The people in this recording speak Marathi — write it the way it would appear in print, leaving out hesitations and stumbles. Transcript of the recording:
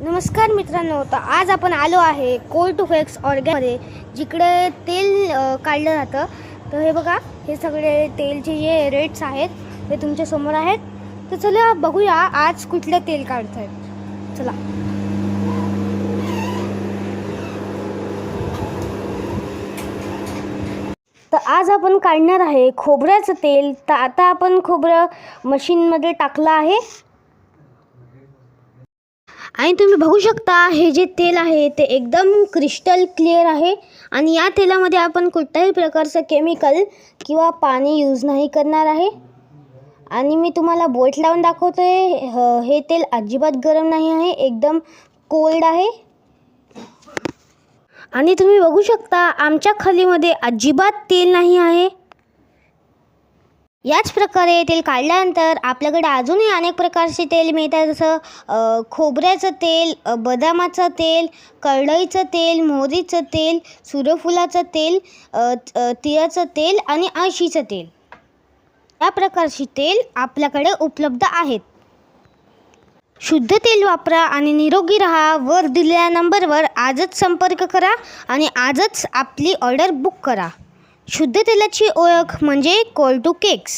नमस्कार मित्रांनो, तर आज आपण आलो आहे कोल टू फेक्स ऑर्गॅनमध्ये, जिकडे तेल काढलं जातं. तर हे बघा, हे सगळे तेलचे जे रेट्स आहेत ते तुमच्या समोर आहेत. तर चला बघूया आज कुठलं तेल काढत आहेत. चला. तर आज आपण काढणार आहे खोबऱ्याचं तेल. तर आता आपण खोबरं मशीनमध्ये टाकलं आहे आणि तुम्ही बघू शकता हे जे तेल आहे ते एकदम क्रिस्टल क्लिअर आहे. आणि या तेलामध्ये आपण कुठल्याही प्रकारचं केमिकल किंवा पाणी यूज नाही करणार आहे. आणि मी तुम्हाला बोट लावून दाखवतोय. हे तेल अजिबात गरम नाही आहे, एकदम कोल्ड आहे. आणि तुम्ही बघू शकता आमच्या खलीमध्ये अजिबात तेल नाही आहे. याच प्रकारे तेल काढल्यानंतर आपल्याकडे अजूनही अनेक प्रकारचे तेल मिळतात, जसं खोबऱ्याचं तेल, बदामाचं तेल, करडईचं तेल, मोहरीचं तेल, सूर्यफुलाचं तेल, तिळाचं तेल आणि अळशीचं तेल. या प्रकारची तेल आपल्याकडे उपलब्ध आहेत. शुद्ध तेल वापरा आणि निरोगी राहा. वर दिलेल्या नंबरवर आजच संपर्क करा आणि आजच आपली ऑर्डर बुक करा. शुद्ध तेलाची ओळख म्हणजे कोल टू केक्स.